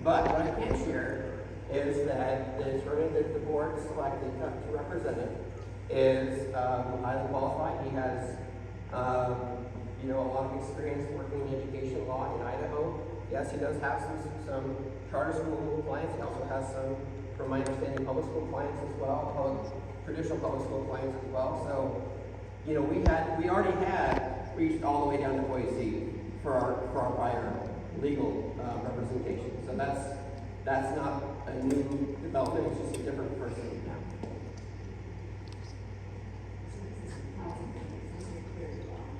But what I can share is that the attorney that the board selected to represent it is highly qualified. He has a lot of experience working in education law in Idaho. Yes, he does have some charter school clients. He also has some, from my understanding, public school clients as well, traditional public school clients as well. So, we already had reached all the way down to Boise for our prior legal representation. So that's not a new development. It's just a different person now.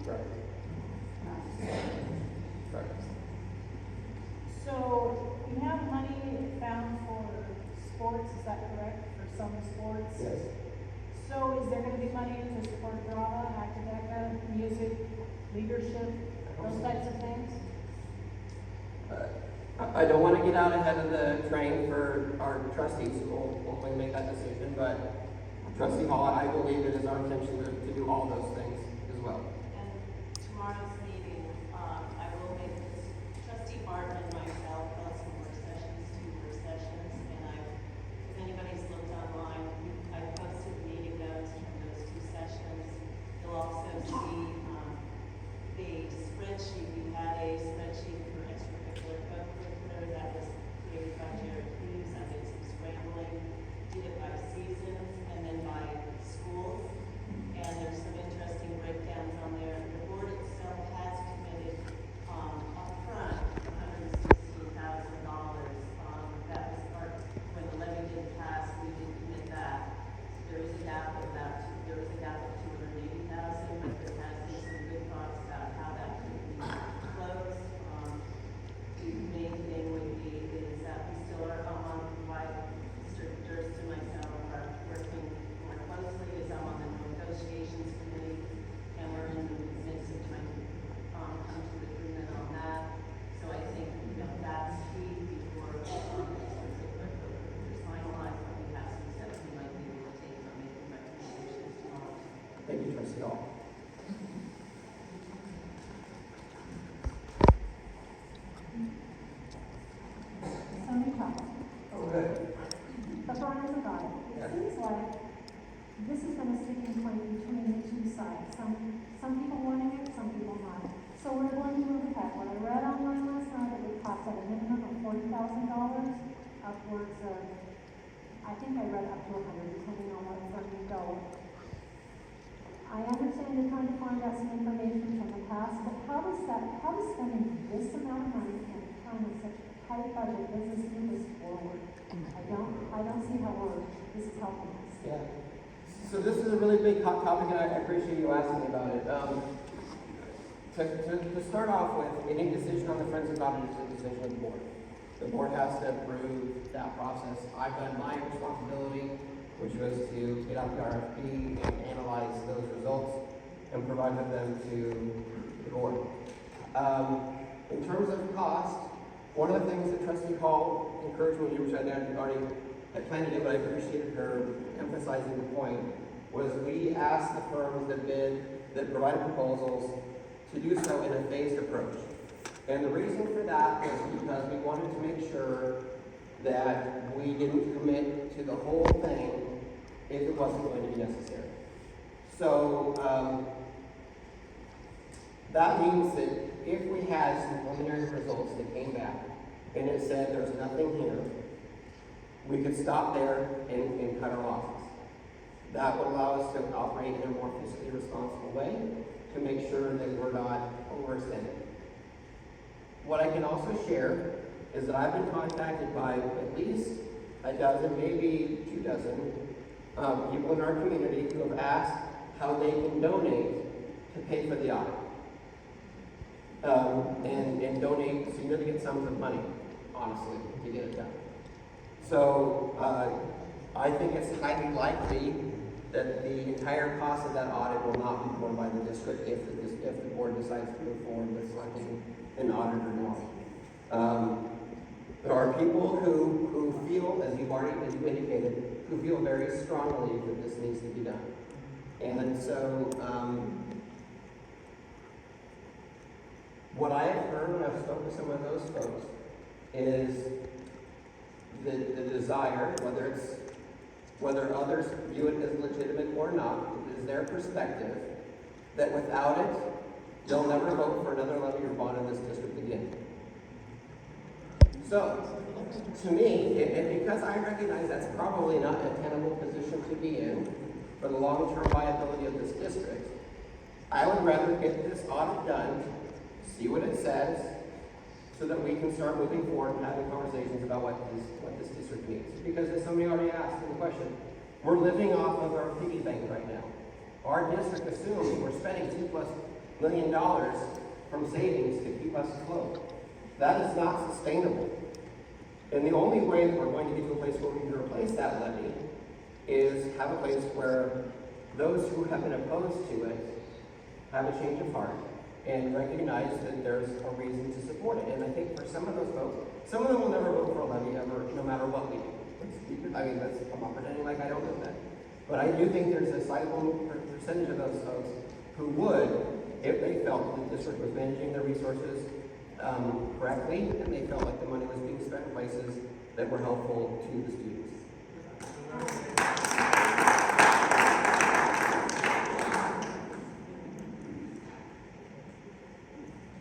Right. Right. So you have money found for sports, is that correct? For some sports? Yes. So is there going to be money to support drama, academic, music, leadership, those types of things? I don't want to get out ahead of the train for our trustees who will hopefully make that decision, but Trustee Hall, I believe it is our intention to do all those things as well. And tomorrow's meeting, I will make Trustee Barton and myself on some work sessions, 2 work sessions, and if anybody's looked online, I posted meeting notes from those 2 sessions. You'll also see the spreadsheet. We had a spreadsheet for extracurricular co-curricular that was created by Jared Hughes. I did some scrambling, did it by seasons and then by schools. And there's some interesting breakdowns on there. The board itself has committed upfront $116,000. That was part, when the levy did pass, we did commit that. There is a gap of $280,000, but there has been some good thoughts about how that could be closed. The main thing would be is that we still are Mr. Durst and myself are working more closely as I'm on the negotiations committee, and we're in the midst of trying to come to an agreement on that. So I think that's key before it's finalized, but we have some steps we might be able to take on making recommendations tomorrow. Thank you, Trustee Hall. Somebody talk. Oh, good. The front and the bottom. It seems like this has been a sticking point between the 2 sides. Some people wanting it, some people not. So we're going to move ahead. What I read online last night, it would cost at a minimum of $40,000, upwards of, I think I read up to 100, depending on what firm you go. I understand you're trying to find out some information from the past, but how does spending this amount of money and time in such a tight budget business move us forward? I don't see how this is helping us. Yeah. So this is a really big hot topic, and I appreciate you asking me about it. To start off with, any decision on the Friends of God is a decision of the board. The board has to approve that process. I've done my responsibility, which was to get out the RFP and analyze those results and provide them to the board. In terms of cost, one of the things that Trustee Hall encouraged me to do, which I already had planned to do, but I appreciated her emphasizing the point, was we asked the firms that provided proposals to do so in a phased approach. And the reason for that was because we wanted to make sure that we didn't commit to the whole thing if it wasn't going to be necessary. So that means that if we had some preliminary results that came back and it said there's nothing here, we could stop there and cut our losses. That would allow us to operate in a more fiscally responsible way to make sure that we're not overextended. What I can also share is that I've been contacted by at least a dozen, maybe 2 dozen people in our community who have asked how they can donate to pay for the audit. And donate significant sums of money, honestly, to get it done. So I think it's highly likely that the entire cost of that audit will not be borne by the district if the board decides to move forward with selecting an auditor now. There are people who feel, as you've indicated, who feel very strongly that this needs to be done. And so what I have heard when I've spoken to some of those folks is the desire, whether others view it as legitimate or not, it is their perspective that without it, they'll never vote for another levy or bond in this district again. So, to me, and because I recognize that's probably not a tenable position to be in for the long-term viability of this district, I would rather get this audit done, see what it says, so that we can start moving forward and having conversations about what this district needs. Because as somebody already asked in the question, we're living off of our piggy bank right now. Our district assumes we're spending $2+ million from savings to keep us afloat. That is not sustainable. And the only way that we're going to get to a place where we can replace that levy is have a place where those who have been opposed to it have a change of heart and recognize that there's a reason to support it. And I think for some of those folks, some of them will never vote for a levy ever, no matter what we do. I mean, I'm not pretending like I don't know that. But I do think there's a sizable percentage of those folks who would, if they felt that the district was managing their resources correctly, and they felt like the money was being spent in places that were helpful to the students.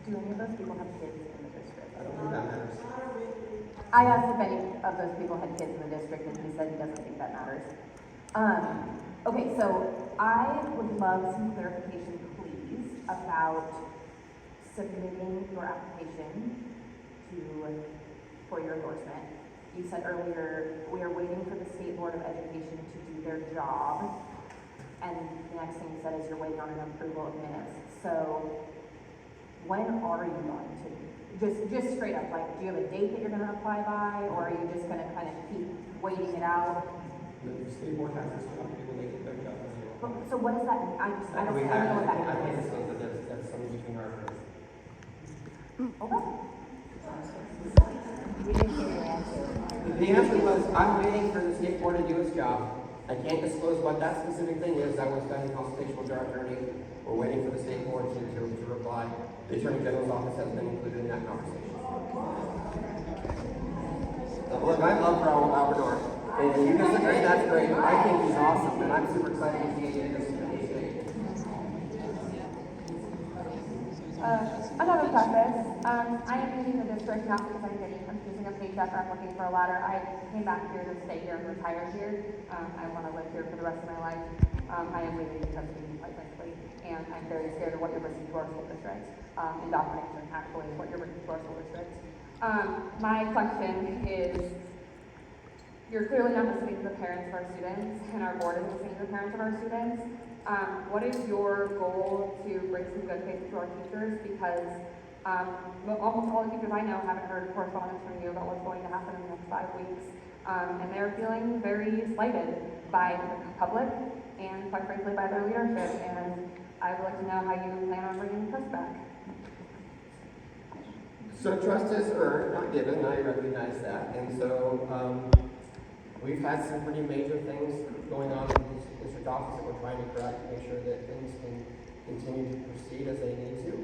Do any of those people have kids in the district? I don't think that matters. I asked if any of those people had kids in the district, and he said he doesn't think that matters. Okay, so I would love some clarification, please, about submitting your application for your endorsement. You said earlier, we are waiting for the State Board of Education to do their job, and the next thing you said is you're waiting on an approval of minutes. So when are you going to, just straight up, like, do you have a date that you're gonna apply by, or are you just gonna kind of keep waiting it out? The state board has this job, people make it their job as well. So what does that mean? I don't know what that I think means. that's something between our groups. Okay. We didn't get your answer. The answer was, I'm waiting for the state board to do its job. I can't disclose what that specific thing is. That was done in consultation with our attorney. We're waiting for the state board to reply. The Attorney General's office has been included in that conversation. Look, I love Raul Albrador. And if you disagree, that's great. I think he's awesome, and I'm super excited to see him in this state. Another preface, I am leaving the district not because I'm choosing a paycheck or I'm looking for a ladder. I came back here to stay here and retire here. I want to live here for the rest of my life. I am leaving because of you, quite frankly, and I'm very scared of what you're bringing to our school district. Indoctrination, actually, is what you're bringing to our school district. My question is, you're clearly not listening to the parents of our students, and our board is listening to the parents of our students. What is your goal to bring some good faith to our teachers? Because almost all the teachers I know haven't heard correspondence from you about what's going to happen in the next 5 weeks. And they're feeling very slighted by the public and, quite frankly, by their leadership. And I would like to know how you plan on bringing trust back. So trust is earned, not given. I recognize that. And so we've had some pretty major things going on in the district office that we're trying to correct to make sure that things can continue to proceed as they need to.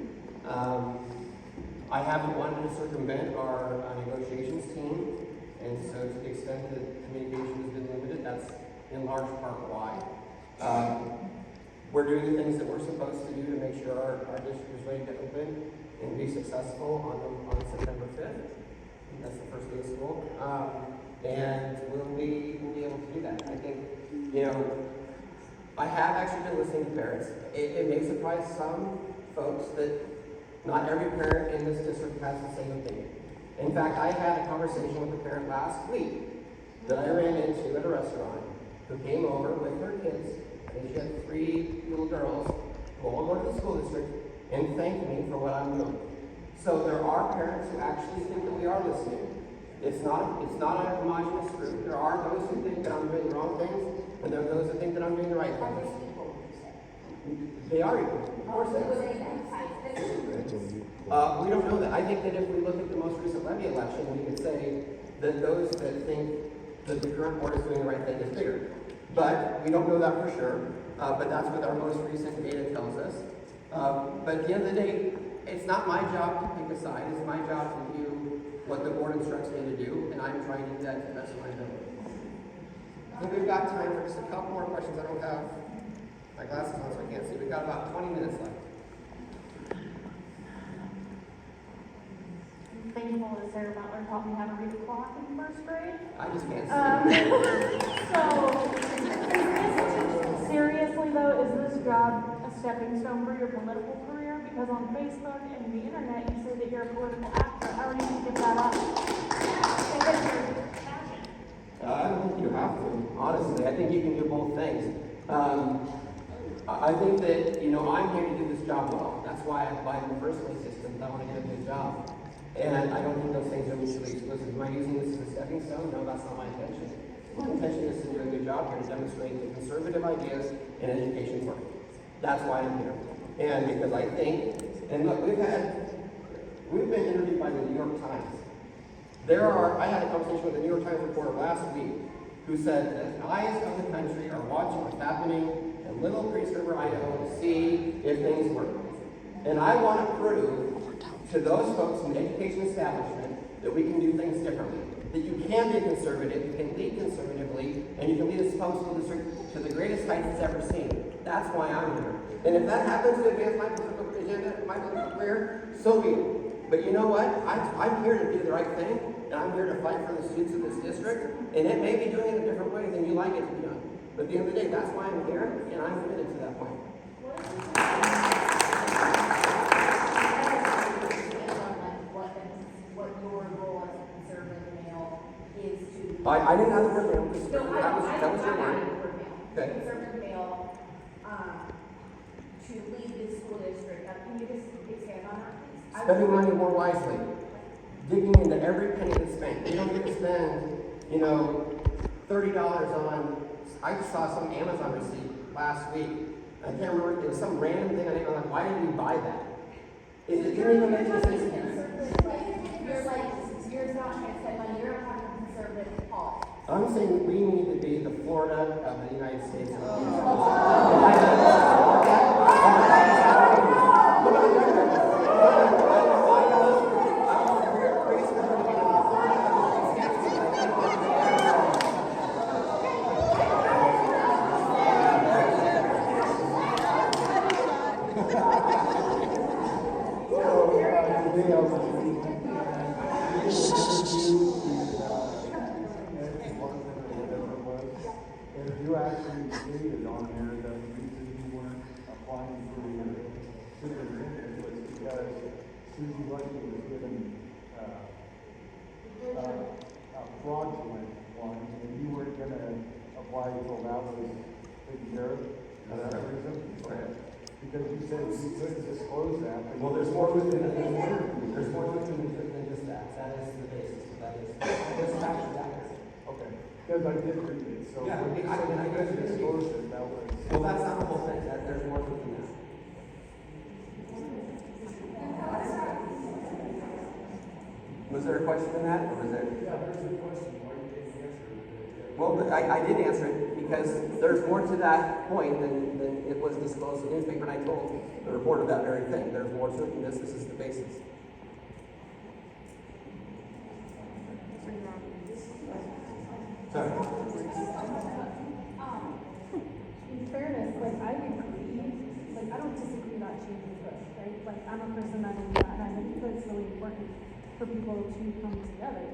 I haven't wanted to circumvent our negotiations team, and so to the extent that communication has been limited, that's in large part why. We're doing the things that we're supposed to do to make sure our district is ready to open and be successful on September 5th. That's the first day of school. And we'll be able to do that. I think, I have actually been listening to parents. It may surprise some folks that not every parent in this district has the same opinion. In fact, I had a conversation with a parent last week that I ran into at a restaurant who came over with her kids, and she had 3 little girls who all go to the school district and thanked me for what I'm doing. So there are parents who actually think that we are listening. It's not a homogenous group. There are those who think that I'm doing the wrong things, and there are those who think that I'm doing the right things. They are equal. Of course they are. We don't know that. I think that if we look at the most recent levy election, we could say that those that think that the current board is doing the right thing is bigger. But we don't know that for sure. But that's what our most recent data tells us. But at the end of the day, it's not my job to pick a side. It's my job to do what the board instructs me to do, and I'm trying to do that to the best of my ability. I think we've got time for just a couple more questions. I don't have my glasses on, so I can't see. We've got about 20 minutes left. Thankful that Sarah Butler taught me how to read a clock in first grade. I just can't see. Seriously though, is this job a stepping stone for your political career? Because on Facebook and the internet, you say that you're a political actor. How are you going to give that up? I don't think you have to, honestly. I think you can do both things. I think that, I'm here to do this job well. That's why I applied in the first place systems. I want to get a good job. And I don't think those things are mutually exclusive. Am I using this as a stepping stone? No, that's not my intention. My intention is to do a good job here to demonstrate that conservative ideas in education work. That's why I'm here. And because I think, and look, we've been interviewed by the New York Times. I had a conversation with the New York Times reporter last week who said that the eyes of the country are watching what's happening in Little Creek River, Idaho to see if things work. And I want to prove to those folks in the education establishment that we can do things differently. That you can be conservative, you can lead conservatively, and you can lead this public school district to the greatest heights it's ever seen. That's why I'm here. And if that happens to advance my political agenda, my political career, so be it. But you know what? I'm here to do the right thing, and I'm here to fight for the students of this district, and it may be doing it a different way than you like it to be done. But at the end of the day, that's why I'm here, and I'm committed to that point. What your role as a conservative male is to. I didn't have the word male. No, That was your word. Okay. Conservative male, to lead this school district. Can you just expand on that, please? Spending money more wisely. Digging into every penny that's spent. You don't get to spend, $30 on, I just saw some Amazon receipt last week. I can't remember, it was some random thing. I'm like, why did we buy that? It didn't even make any sense to me. You're not trying to spend money, you're not having conservative policy. I'm saying that we need to be the Florida of the United States. If you actually stated on there that the reason you weren't applying for the superintendent was because Susie Lucky was given a fraudulent one, and you weren't gonna apply until that was taken care of? Is that the reason? Okay. Because you said you couldn't disclose that. But Well, there's more to it than there's more to it than just that. That is the basis. That is actually accurate. Okay, because I did read it, so Yeah, when you I said you agree. couldn't disclose it, that was. Well, that's not the whole thing. There's more to it than that. Was there a question in that, or was there? Yeah, there's a question, why you didn't answer it? Well, I did answer it because there's more to that point than it was disclosed in the newspaper, and I told the reporter that very thing. There's more to it than this. This is the basis. Sorry. In fairness, I agree, I don't disagree about changing this, right? I'm a person that is that, and I think that it's really important for people to come together.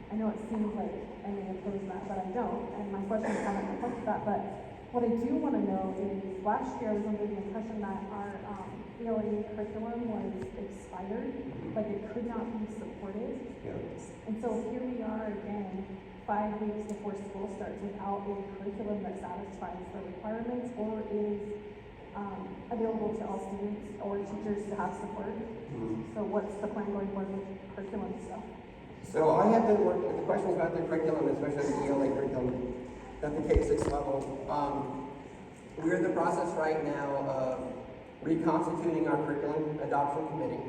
I know it seems like I may oppose that, but I don't, and my question is kind of reflects that, but what I do want to know is, last year I was under the impression that our PLE curriculum was expired, it could not be supported. Yeah. And so here we are again, 5 weeks before school starts without a curriculum that satisfies the requirements or is available to all students or teachers to have support. So what's the plan going forward with curriculum stuff? So I have been working, the questions about the curriculum, especially the ELA curriculum at the K-6 level. We're in the process right now of reconstituting our curriculum adoption committee.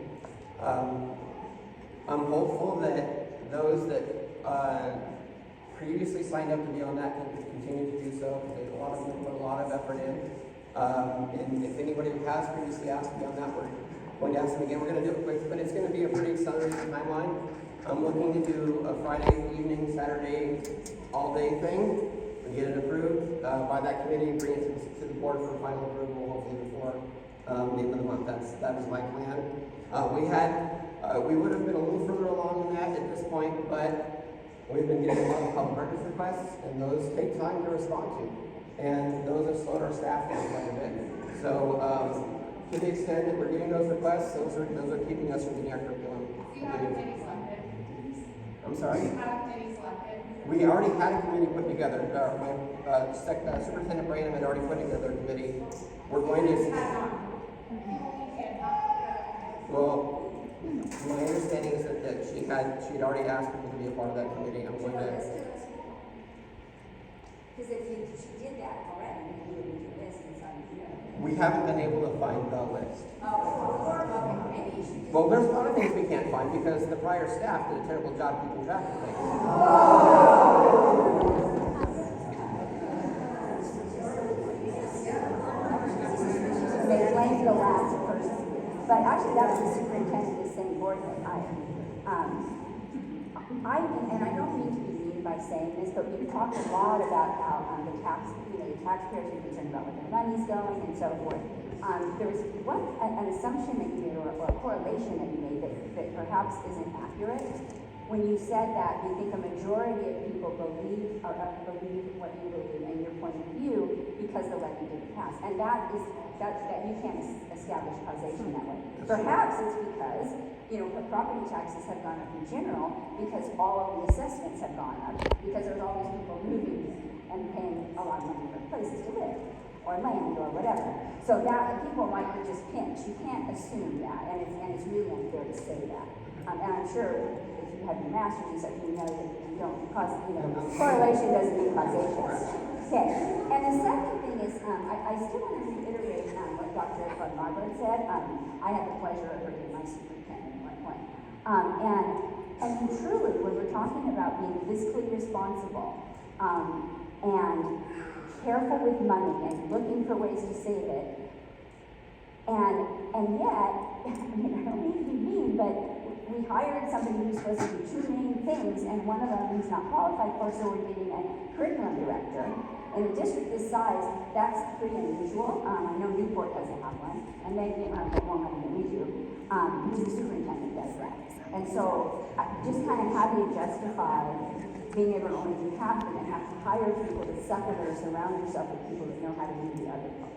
I'm hopeful that those that previously signed up to be on that can continue to do so, because a lot of them put a lot of effort in. And if anybody who has previously asked to be on that, we're going to ask them again. We're going to do it quick, but it's going to be a pretty accelerated timeline. I'm looking to do a Friday evening, Saturday, all-day thing, and get it approved, by that committee, bring it to the board for final approval, hopefully before, the end of the month. That is my plan. We would have been a little further along than that at this point, but we've been getting a lot of public records requests, and those take time to respond to. And those have slowed our staff down quite a bit. So, to the extent that we're getting those requests, those are keeping us from getting our curriculum. Do you have committee selected? I'm sorry? Do you have committee selected? We already had a committee put together. Superintendent Branham had already put together a committee. We're going to. Well, my understanding is that she'd already asked people to be a part of that committee. I'm going to. Because if she did that already, then you would need to list and some, We haven't been able to find the list. okay, maybe you should. Well, there's a lot of things we can't find because the prior staff did a terrible job keeping track of things. They blamed the last person, but actually that was the superintendent of the same board that hired. And I don't mean to be mean by saying this, but we've talked a lot about how the taxpayers are concerned about where their money's going and so forth. There was an assumption that you made, or a correlation that you made that perhaps isn't accurate. When you said that you think a majority of people believe what you believe and your point of view because the levy didn't pass, and that you can't establish causation that way. Perhaps it's because the property taxes have gone up in general because all of the assessments have gone up because there's all these people moving and paying a lot of money for places to live or land or whatever. So that people might be just pinched. You can't assume that, and it's really unfair to say that. And I'm sure if you have your master's and such, you know that you don't correlation doesn't mean causation. Okay. And the second thing is, I still want to reiterate what Dr. Margaret said. I had the pleasure of her being my superintendent at one point. And truly, when we're talking about being fiscally responsible and careful with money and looking for ways to save it, and yet, I don't mean to be mean, but we hired somebody who's supposed to do two main things, and one of them he's not qualified for, so we're getting a curriculum director. In a district this size, that's pretty unusual. I know Newport doesn't have one, and they have more money than we do. The superintendent does that. And so, just kind of how do you justify being able to only do half of it and have to hire people to sucker or surround yourself with people that know how to do the other part?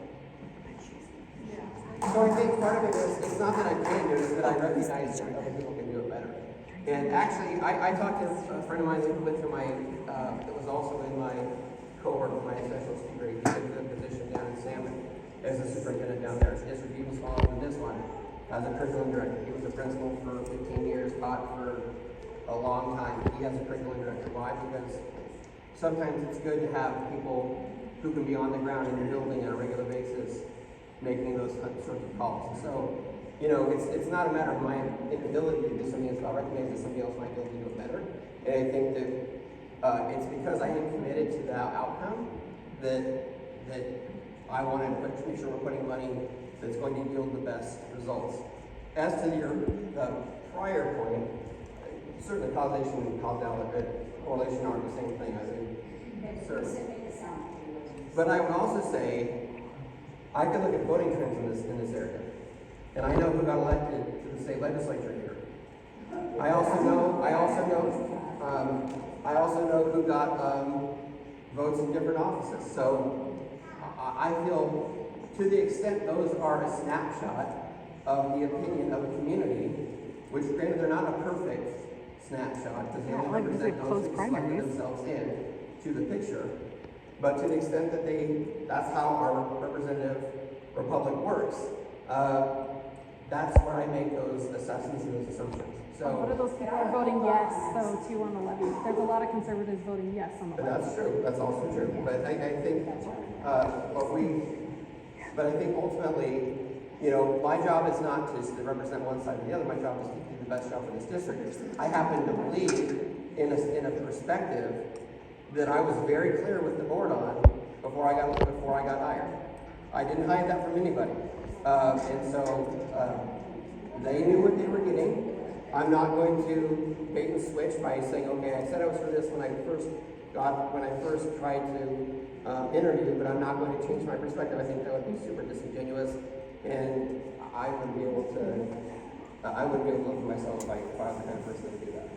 So I think part of it is, it's not that I can't do it, it's that I recognize that other people can do it better. And actually, I talked to a friend of mine who went through that was also in my cohort for my associate's degree. He took the position down in Salmon as a superintendent down there. His district even smaller than this one, as a curriculum director. He was a principal for 15 years, taught for a long time. He has a curriculum director. Why? Because sometimes it's good to have people who can be on the ground in the building on a regular basis making those sorts of calls. So, it's not a matter of my inability to do something, it's about recognizing that somebody else might be able to do it better. And I think that it's because I am committed to that outcome that I want to make sure we're putting money that's going to yield the best results. As to your prior point, certainly causation and correlation aren't the same thing. I think, certainly. But I would also say, I can look at voting trends in this area, and I know who got elected to the state legislature here. I also know who got votes in different offices. So I feel, to the extent those are a snapshot of the opinion of a community, which granted they're not a perfect snapshot because they only represent those who selected themselves in to the picture. But to the extent that that's how our representative republic works, that's where I make those assessments and those assumptions. So what of those people are voting yes, though, too, on the levy? There's a lot of conservatives voting yes on the levy. That's true. That's also true. But I think, but I think ultimately, my job is not to represent one side or the other. My job is to do the best job for this district. I happen to believe in a perspective that I was very clear with the board on before I got hired. I didn't hide that from anybody, and so they knew what they were getting, I'm not going to bait and switch by saying, okay, I said I was for this when I first tried to interview, but I'm not going to change my perspective. I think that would be super disingenuous, and I wouldn't be able to look at myself if I was the kind of person to do that.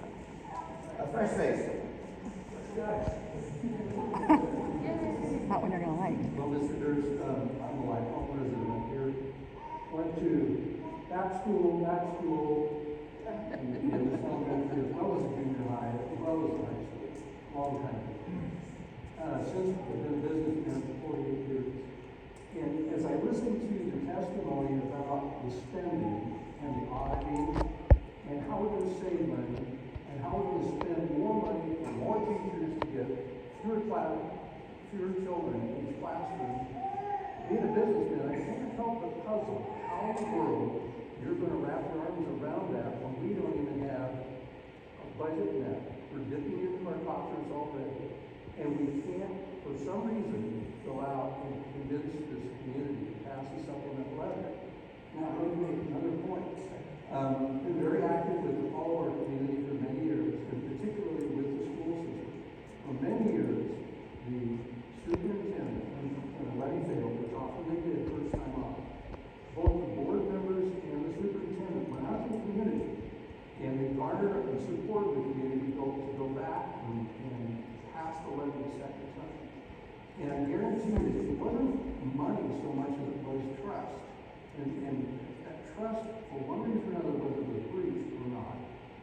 A fresh face. Not when you're gonna like. Well, Mr. Durst, I'm a lifelong resident up here. Went to that school, and this elementary, as well as junior high, as well as high school, long time. Since I've been a businessman for 48 years. And as I listened to the testimony about the spending and the auditing, and how we're going to save money, and how we're going to spend more money for more teachers to get fewer children in each classroom, being a businessman, I can't help but puzzle how in the world you're going to wrap your arms around that when we don't even have a budget net. We're dipping into our coffers already, and we can't, for some reason, go out and convince this community to pass a supplemental levy. Now, I'm going to make another point. Been very active with all of our community for many years, and particularly with the school system. For many years, the superintendent, when a levy failed, which often they did first time off, both the board members and the superintendent went out to the community, and they garnered and supported the community to go back and pass the levy a second time. And I guarantee you, it wasn't money so much as it was trust. And that trust, for one reason or another, whether it was breached or not,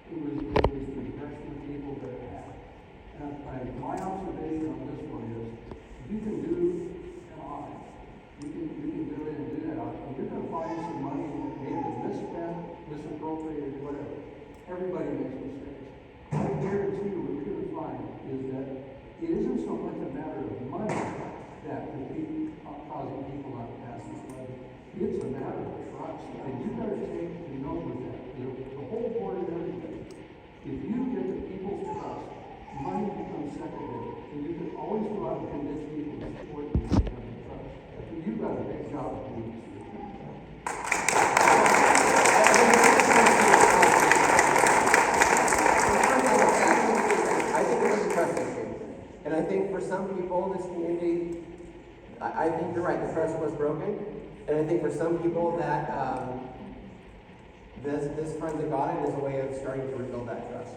it was the impression of people that it had. And my observation on this one is, you can do an audit. You can do it and do that audit. And you're going to find some money that may have been misspent, misappropriated, whatever. Everybody makes mistakes. I guarantee you what you're going to find is that it isn't so much a matter of money that could be causing people not to pass this levy. It's a matter of trust. And you got to take note with that. The whole board and everything. If you get the people's trust, money becomes secondary. And you can always go out and convince people to support you and have the trust. But you've got a big job to do. And I think for some people in this community, I think you're right, the trust was broken. And I think for some people that this Friends of God is a way of starting to rebuild that trust.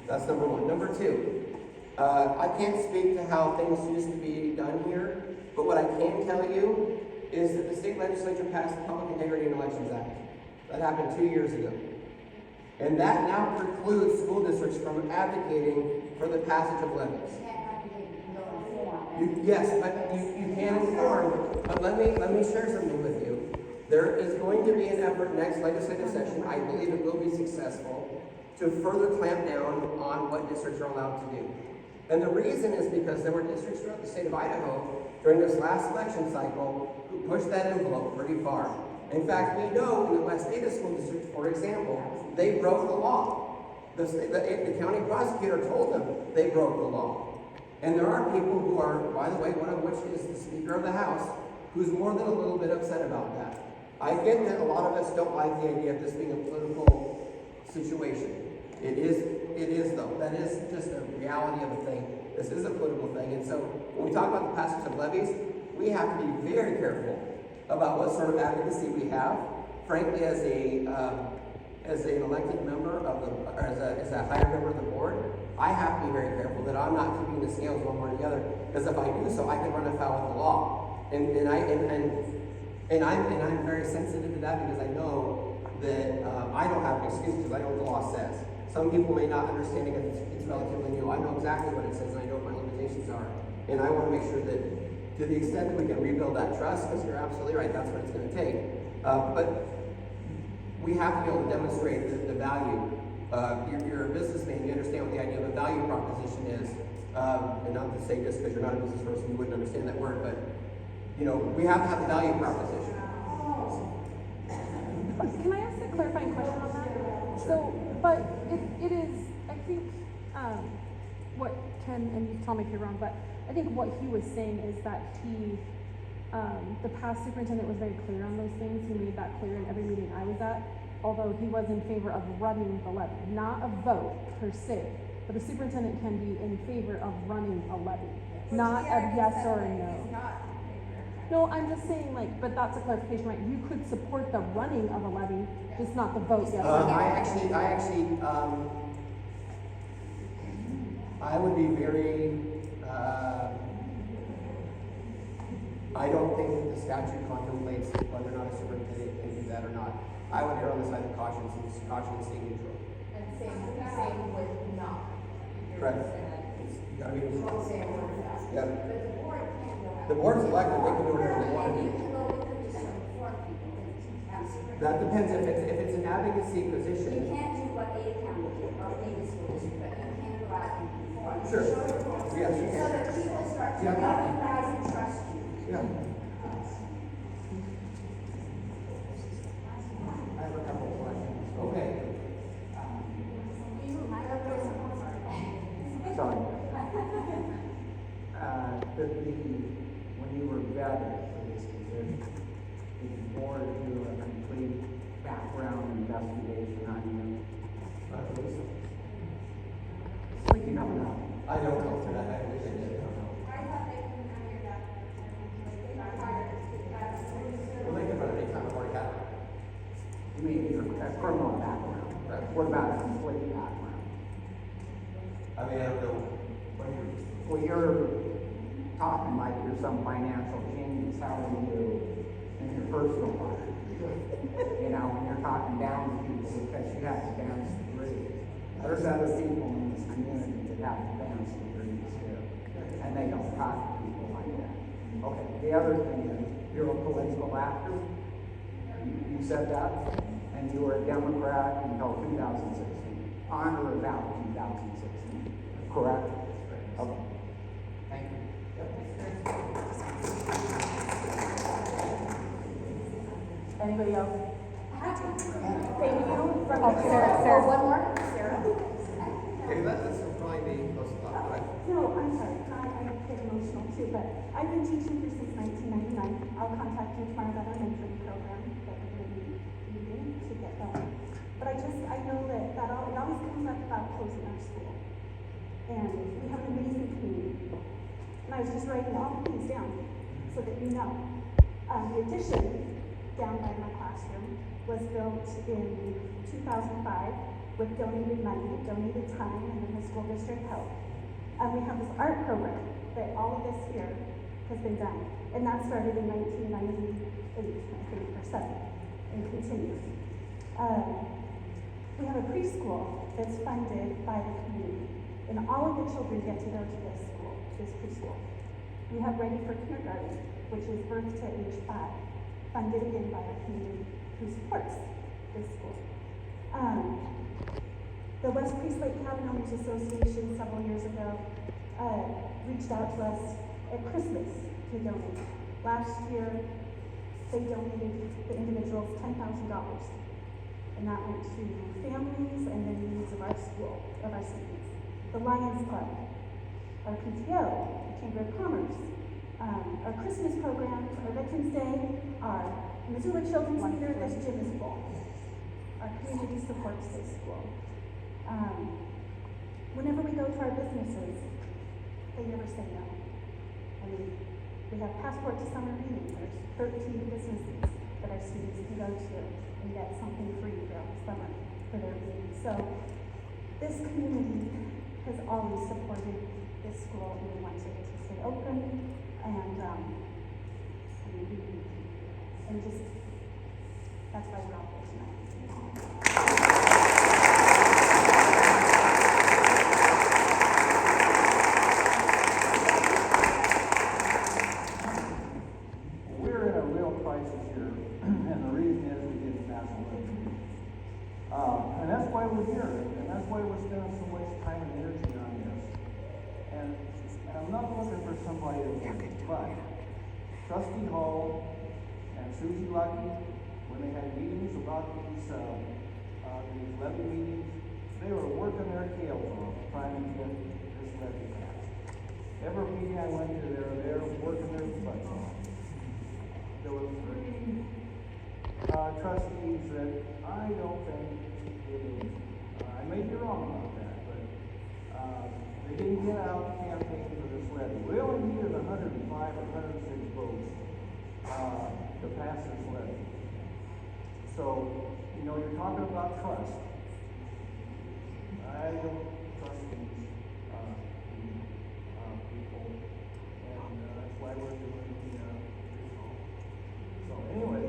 That's number one. Number two, I can't speak to how things used to be done here, but what I can tell you is that the state legislature passed the Public Integrity and Elections Act. That happened 2 years ago. And that now precludes school districts from advocating for the passage of levies. Yes, but you can inform. But let me share something with you. There is going to be an effort next legislative session, I believe it will be successful, to further clamp down on what districts are allowed to do. And the reason is because there were districts throughout the state of Idaho during this last election cycle who pushed that envelope pretty far. In fact, we know in the West Ada School District, for example, they broke the law. The county prosecutor told them they broke the law. And there are people who are, by the way, one of which is the Speaker of the House, who's more than a little bit upset about that. I get that a lot of us don't like the idea of this being a political situation. It is though. That is just a reality of the thing. This is a political thing. And so when we talk about the passage of levies, we have to be very careful about what sort of advocacy we have. Frankly, as an elected member of or as a higher member of the board, I have to be very careful that I'm not tipping the scales one way or the other, because if I do so, I can run afoul of the law. And I'm very sensitive to that, because I know that I don't have an excuse, because I know what the law says. Some people may not understand it because it's relatively new. I know exactly what it says, and I know what my limitations are. And I want to make sure that, to the extent that we can rebuild that trust, because you're absolutely right, that's what it's going to take. But we have to be able to demonstrate the value. You're a businessman, you understand what the idea of a value proposition is. And not to say just because you're not a business person, you wouldn't understand that word, but we have to have a value proposition. Can I ask a clarifying question on that? So, but it is, I think, what Ken, and you tell me if you're wrong, but I think what he was saying is that the past superintendent was very clear on those things. He made that clear in every meeting I was at. although he was in favor of running the levy, not a vote per se, but the superintendent can be in favor of running a levy, not a yes or a no. No, I'm just saying like, but that's a clarification, right? You could support the running of a levy, just not the vote yes or no. I would be very, I don't think that the statute contemplates whether or not a superintendent can do that or not. I would err on the side of caution, since caution is stay neutral. And same with not. Correct. You gotta be neutral. Yeah. But the board can't go out. The board's elected, they can do whatever they want to do. And you can go with them just to inform people that you have superintendent. That depends, if it's an advocacy You position. can't do what Ada County did, or Ada School District, but you can go out and inform. Sure. Show your voice. Yes, you So can. that people start to Yeah. recognize and trust you. Yeah. I have a couple of questions. Okay. Sorry. When you were vetted for this position, did the board do a complete background investigation on you? I believe so. You don't know. I don't know for that. I wish I did. I don't know. I thought they couldn't have your back. They got hired. Well, they can run any kind of work out. You mean your criminal background? What about a complete background? I mean, I don't know. Well, you're talking like you're some financial genius. How do you in your personal life? You know, when you're talking down to people because you have advanced degrees. There's other people in this community that have advanced degrees too, and they don't talk to people like that. Okay, the other thing is, you're a political actor. You said that, and you were a Democrat until 2016, on or about 2016, correct? Okay. Thank you. Anybody else? Thank you. Oh, Sarah. One more? Sarah? Okay, this will probably be close to that, but No, I'm sorry, I get emotional too, but I've been teaching here since 1999. I'll contact you tomorrow about our mentoring program that we're going to be using to get going. But I know that it always comes up about closing our school. And we have an amazing community. And I was just writing all the things down so that you know. The addition down by my classroom was built in 2005 with donated money, donated time, and then the school district helped. We have this art program that all of this here has been done. And that started in 1998, I think, or 7, and continues. We have a preschool that's funded by the community. And all of the children get to go to this school, this preschool. We have Ready for Kindergarten, which is birth to age 5, funded again by our community who supports this school. The West Priest Lake Cabin Owners Association several years ago reached out to us at Christmas to donate. Last year, they donated the individuals $10,000. And that went to families and the needs of our school, of our students. The Lions Club, our PTO, the Chamber of Commerce, our Christmas programs, our Veterans Day, our Missoula Children's Theater, this gym is full. Our community supports this school. Whenever we go to our businesses, they never say no. I mean, we have Passport to Summer Reading. There's 13 businesses that our students can go to and get something free throughout the summer for their reading. So this community has always supported this school and we want it to stay open and just, that's why we're all here tonight. We're in a real crisis here, and the reason is we didn't pass a budget. And that's why we're here, and that's why we're spending so much time and energy on this. And I'm not looking for somebody to win, but Trustee Hall and Susie Lucky, when they had meetings about these levy meetings, they were working their tails off trying to get this levy passed. Every meeting I went to, they were there working their butts off. There were 3 trustees that I don't think did anything. I may be wrong about that, but, they didn't get out and campaign for this levy. We only needed 105 or 106 votes, to pass this levy. So, you know, you're talking about trust. I don't trust these, people, and, that's why we're doing the, recall. So anyway,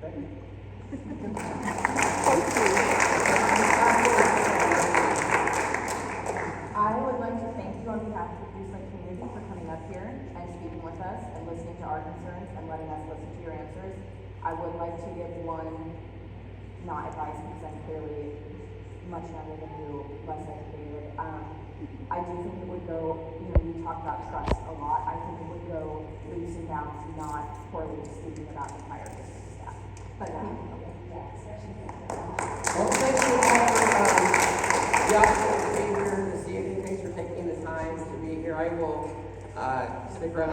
thank you. I would like to thank you on behalf of the Gooseland community for coming up here and speaking with us and listening to our concerns and letting us listen to your answers. I would like to give one, not advice because I'm clearly much younger than you, less educated. I do think it would go, you know, you talk about trust a lot. I think it would go leaps and bounds, not poorly speaking about the entire district staff. But thank you. Well, thank you all for, the opportunity to be here this evening. Thanks for taking the time to be here. I will, stick around.